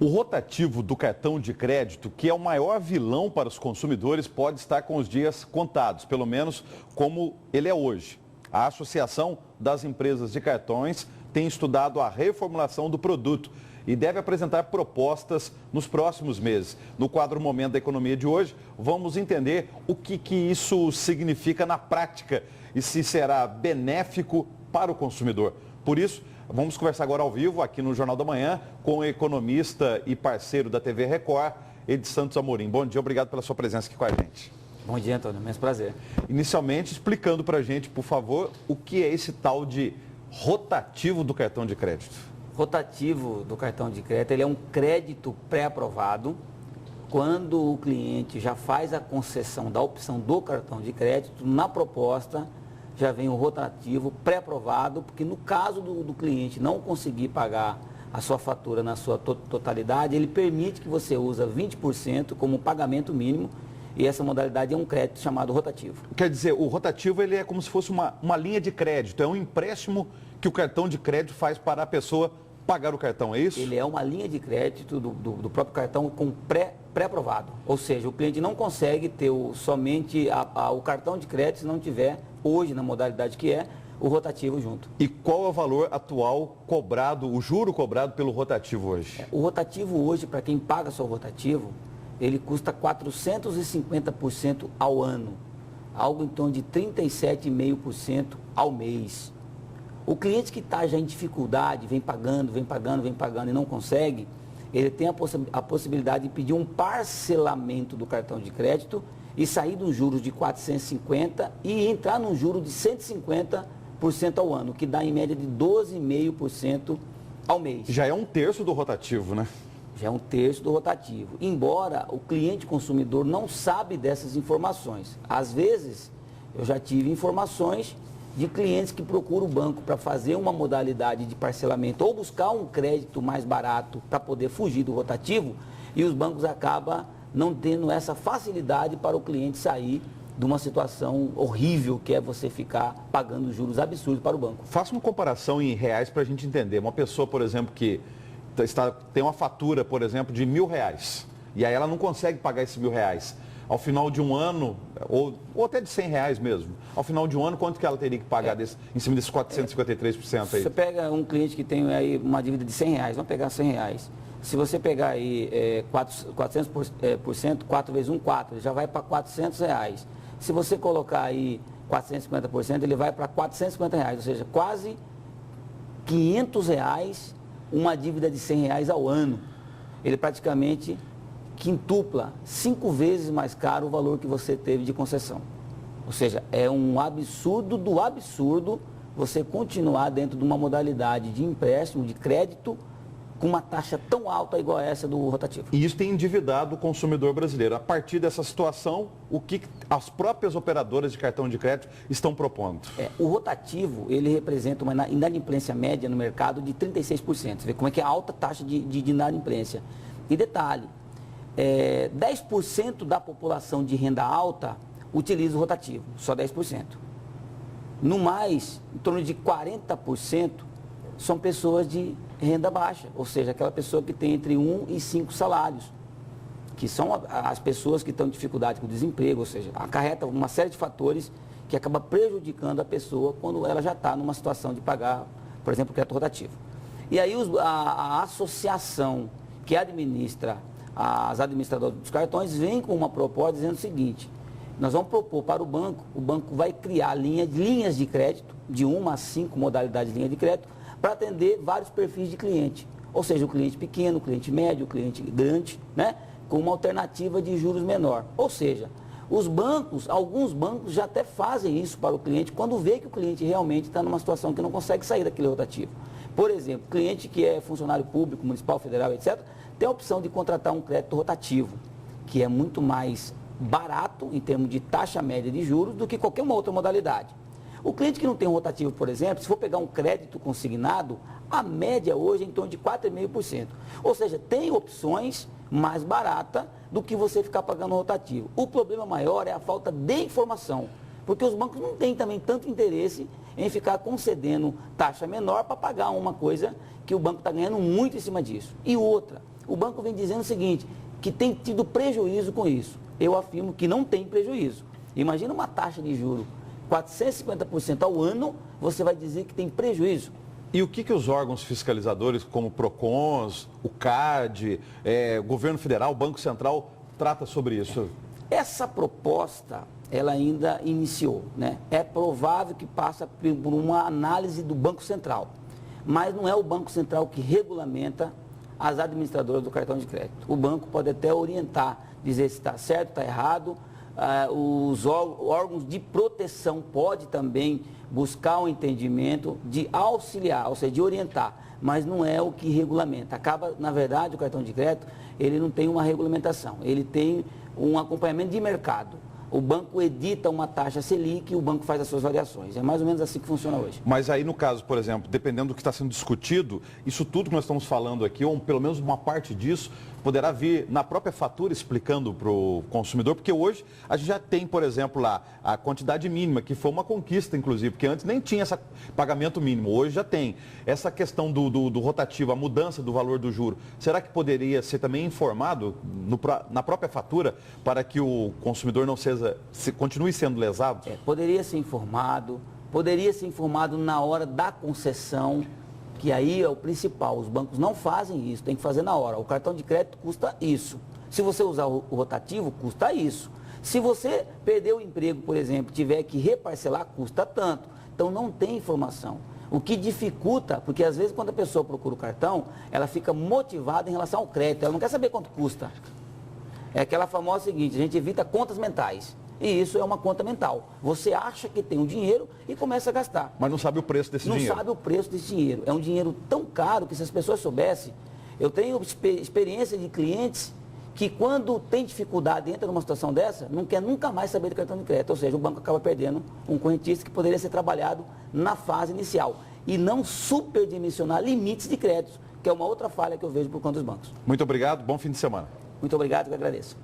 O rotativo do cartão de crédito, que é o maior vilão para os consumidores, pode estar com os dias contados, pelo menos como ele é hoje. A Associação das Empresas de Cartões tem estudado a reformulação do produto e deve apresentar propostas nos próximos meses. No quadro Momento da Economia de hoje, vamos entender o que isso significa na prática e se será benéfico para o consumidor. Por isso, vamos conversar agora ao vivo, aqui no Jornal da Manhã, com o economista e parceiro da TV Record, Edi Santos Amorim. Bom dia, obrigado pela sua presença aqui com a gente. Bom dia, Antônio, imenso prazer. Inicialmente, explicando para a gente, por favor, o que é esse tal de rotativo do cartão de crédito. Rotativo do cartão de crédito, ele é um crédito pré-aprovado. Quando o cliente já faz a concessão da opção do cartão de crédito, na proposta já vem o rotativo pré-aprovado, porque no caso do cliente não conseguir pagar a sua fatura na sua totalidade, ele permite que você use 20% como pagamento mínimo, e essa modalidade é um crédito chamado rotativo. Quer dizer, o rotativo ele é como se fosse uma linha de crédito, é um empréstimo que o cartão de crédito faz para a pessoa pagar o cartão, é isso? Ele é uma linha de crédito do próprio cartão com pré-aprovado. Ou seja, o cliente não consegue ter somente o cartão de crédito se não tiver, hoje na modalidade que é, o rotativo junto. E qual é o valor atual cobrado, o juro cobrado pelo rotativo hoje? O rotativo hoje, para quem paga seu rotativo, ele custa 450% ao ano, algo em torno de 37,5% ao mês. O cliente que está já em dificuldade, vem pagando e não consegue, ele tem a possibilidade de pedir um parcelamento do cartão de crédito e sair dos juros de 450 e entrar num juro de 150% ao ano, que dá em média de 12,5% ao mês. Já é um terço do rotativo, né? Já é um terço do rotativo. Embora o cliente consumidor não sabe dessas informações. Às vezes, eu já tive informações de clientes que procuram o banco para fazer uma modalidade de parcelamento ou buscar um crédito mais barato para poder fugir do rotativo, e os bancos acabam não tendo essa facilidade para o cliente sair de uma situação horrível que é você ficar pagando juros absurdos para o banco. Faça uma comparação em reais para a gente entender. Uma pessoa, por exemplo, que tem uma fatura, por exemplo, de R$1.000 e aí ela não consegue pagar esses R$1.000. Ao final de um ano, ou até de R$100 mesmo, ao final de um ano, quanto que ela teria que pagar em cima desses 453% aí? Você pega um cliente que tem aí uma dívida de R$100, vamos pegar R$100. Se você pegar aí 400%, 4 vezes 1, 4, ele já vai para R$400. Se você colocar aí 450%, ele vai para R$450, ou seja, quase R$500 uma dívida de R$100 ao ano. Ele praticamente quintupla 5 vezes mais caro o valor que você teve de concessão. Ou seja, é um absurdo do absurdo você continuar dentro de uma modalidade de empréstimo, de crédito, com uma taxa tão alta igual a essa do rotativo. E isso tem endividado o consumidor brasileiro. A partir dessa situação, o que as próprias operadoras de cartão de crédito estão propondo? O rotativo, ele representa uma inadimplência média no mercado de 36%. Você vê como é que é a alta taxa de inadimplência. E detalhe, 10% da população de renda alta utiliza o rotativo, só 10%. No mais, em torno de 40% são pessoas de renda baixa, ou seja, aquela pessoa que tem entre 1 e 5 salários, que são as pessoas que estão em dificuldade com o desemprego, ou seja, acarreta uma série de fatores que acaba prejudicando a pessoa quando ela já está numa situação de pagar, por exemplo, o crédito rotativo. E aí a associação que administra as administradoras dos cartões vem com uma proposta dizendo o seguinte: nós vamos propor para o banco vai criar linhas de crédito, de 1 a 5 modalidades de linha de crédito, para atender vários perfis de cliente. Ou seja, o cliente pequeno, o cliente médio, o cliente grande, né? Com uma alternativa de juros menor. Ou seja, alguns bancos já até fazem isso para o cliente quando vê que o cliente realmente está numa situação que não consegue sair daquele rotativo. Por exemplo, cliente que é funcionário público, municipal, federal, etc., tem a opção de contratar um crédito rotativo, que é muito mais barato em termos de taxa média de juros do que qualquer uma outra modalidade. O cliente que não tem um rotativo, por exemplo, se for pegar um crédito consignado, a média hoje é em torno de 4,5%. Ou seja, tem opções mais baratas do que você ficar pagando rotativo. O problema maior é a falta de informação, porque os bancos não têm também tanto interesse em ficar concedendo taxa menor para pagar uma coisa que o banco está ganhando muito em cima disso. E outra, o banco vem dizendo o seguinte, que tem tido prejuízo com isso. Eu afirmo que não tem prejuízo. Imagina uma taxa de juros 450% ao ano, você vai dizer que tem prejuízo. E o que os órgãos fiscalizadores, como o PROCONs, o CAD, governo federal, Banco Central, trata sobre isso? Essa proposta, ela ainda iniciou, né? É provável que passe por uma análise do Banco Central, mas não é o Banco Central que regulamenta as administradoras do cartão de crédito. O banco pode até orientar, dizer se está certo, está errado. Os órgãos de proteção podem também buscar um entendimento de auxiliar, ou seja, de orientar, mas não é o que regulamenta. Acaba, na verdade, o cartão de crédito, ele não tem uma regulamentação, ele tem um acompanhamento de mercado. O banco edita uma taxa Selic e o banco faz as suas variações. É mais ou menos assim que funciona hoje. Mas aí, no caso, por exemplo, dependendo do que está sendo discutido, isso tudo que nós estamos falando aqui, ou pelo menos uma parte disso, poderá vir na própria fatura explicando para o consumidor, porque hoje a gente já tem, por exemplo, lá a quantidade mínima, que foi uma conquista, inclusive, porque antes nem tinha esse pagamento mínimo, hoje já tem. Essa questão do rotativo, a mudança do valor do juro, será que poderia ser também informado na própria fatura para que o consumidor não continue sendo lesado? Poderia ser informado na hora da concessão, que aí é o principal. Os bancos não fazem isso, tem que fazer na hora. O cartão de crédito custa isso. Se você usar o rotativo, custa isso. Se você perder o emprego, por exemplo, tiver que reparcelar, custa tanto. Então não tem informação. O que dificulta, porque às vezes quando a pessoa procura o cartão, ela fica motivada em relação ao crédito, ela não quer saber quanto custa. É aquela famosa seguinte, a gente evita contas mentais. E isso é uma conta mental. Você acha que tem um dinheiro e começa a gastar. Mas não sabe o preço desse dinheiro. Não sabe o preço desse dinheiro. É um dinheiro tão caro que se as pessoas soubessem... Eu tenho experiência de clientes que quando tem dificuldade, entra numa situação dessa, não quer nunca mais saber de cartão de crédito. Ou seja, o banco acaba perdendo um correntista que poderia ser trabalhado na fase inicial. E não superdimensionar limites de créditos, que é uma outra falha que eu vejo por conta dos bancos. Muito obrigado, bom fim de semana. Muito obrigado, eu agradeço.